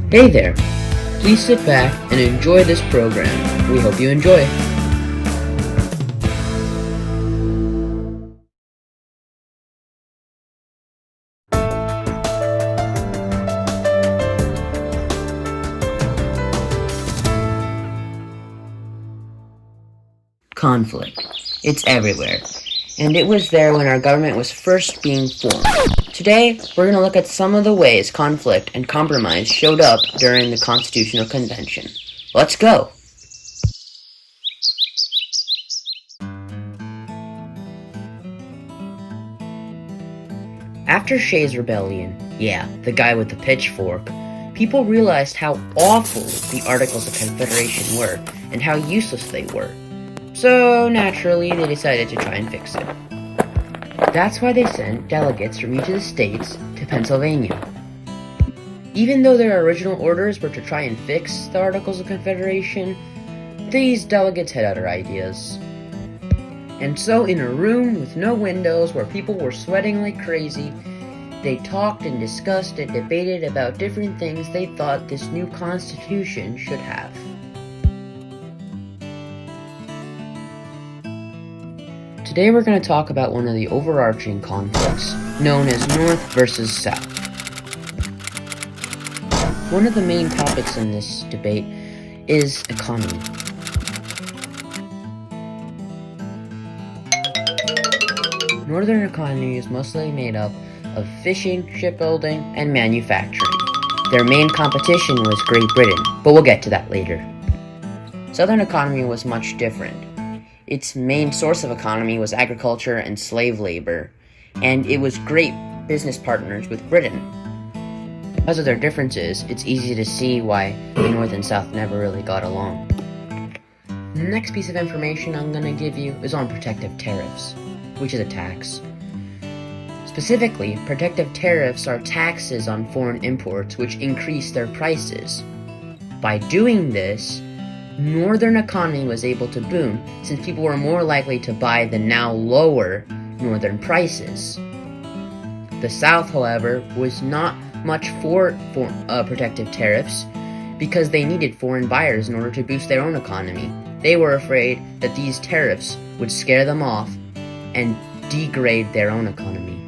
Hey there! Please sit back and enjoy this program. We hope you enjoy. Conflict. It's everywhere. And it was there when our government was first being formed. Today, we're going to look at some of the ways conflict and compromise showed up during the Constitutional Convention. Let's go! After Shays' rebellion, the guy with the pitchfork, people realized how awful the Articles of Confederation were and how useless they were. So, naturally, they decided to try and fix it. That's why they sent delegates from each of the states to Pennsylvania. Even though their original orders were to try and fix the Articles of Confederation, these delegates had other ideas. And so, in a room with no windows where people were sweating like crazy, they talked and discussed and debated about different things they thought this new Constitution should have. Today we're going to talk about one of the overarching conflicts, known as North versus South. One of the main topics in this debate is economy. Northern economy is mostly made up of fishing, shipbuilding, and manufacturing. Their main competition was Great Britain, but we'll get to that later. Southern economy was much different. Its main source of economy was agriculture and slave labor, and it was great business partners with Britain. Because of their differences, it's easy to see why the North and South never really got along. The next piece of information I'm going to give you is on protective tariffs, which is a tax. Specifically, protective tariffs are taxes on foreign imports which increase their prices. By doing this, Northern economy was able to boom since people were more likely to buy the now lower Northern prices. The South, however, was not much for protective tariffs because they needed foreign buyers in order to boost their own economy. They were afraid that these tariffs would scare them off and degrade their own economy.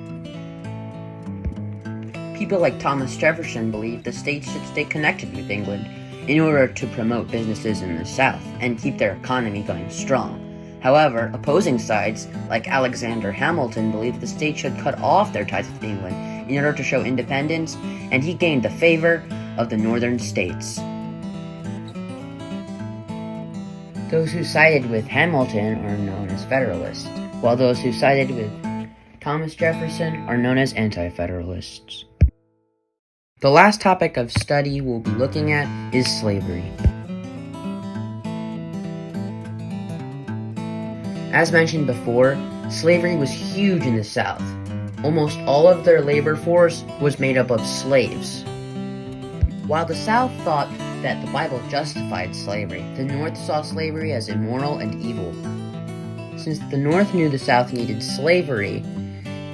People like Thomas Jefferson believed the states should stay connected with England in order to promote businesses in the South and keep their economy going strong. However, opposing sides, like Alexander Hamilton, believed the states should cut off their ties with England in order to show independence, and he gained the favor of the northern states. Those who sided with Hamilton are known as Federalists, while those who sided with Thomas Jefferson are known as Anti-Federalists. The last topic of study we'll be looking at is slavery. As mentioned before, slavery was huge in the South. Almost all of their labor force was made up of slaves. While the South thought that the Bible justified slavery, the North saw slavery as immoral and evil. Since the North knew the South needed slavery,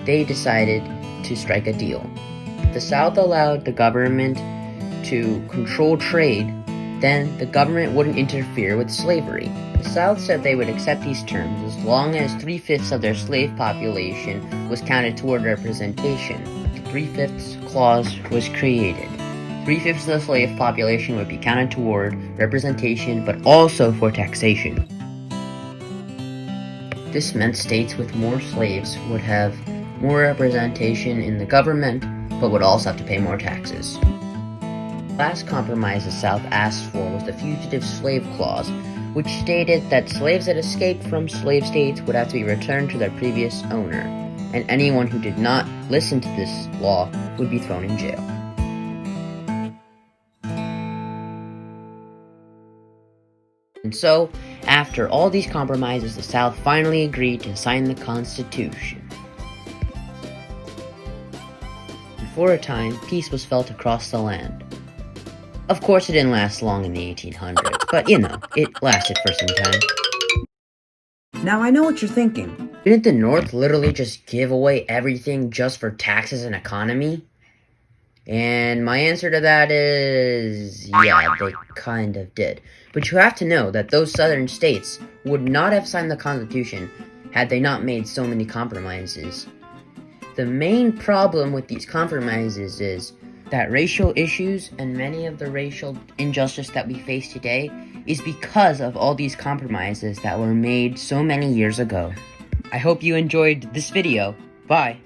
they decided to strike a deal. The South allowed the government to control trade, then the government wouldn't interfere with slavery. The South said they would accept these terms as long as 3/5 of their slave population was counted toward representation. The 3/5 clause was created. 3/5 of the slave population would be counted toward representation, but also for taxation. This meant states with more slaves would have more representation in the government, but would also have to pay more taxes. The last compromise the South asked for was the Fugitive Slave Clause, which stated that slaves that escaped from slave states would have to be returned to their previous owner, and anyone who did not listen to this law would be thrown in jail. And so, after all these compromises, the South finally agreed to sign the Constitution. For a time, peace was felt across the land. Of course, it didn't last long in the 1800s, but it lasted for some time. Now I know what you're thinking. Didn't the North literally just give away everything just for taxes and economy? And my answer to that is, yeah, they kind of did. But you have to know that those southern states would not have signed the Constitution had they not made so many compromises. The main problem with these compromises is that racial issues and many of the racial injustice that we face today is because of all these compromises that were made so many years ago. I hope you enjoyed this video. Bye!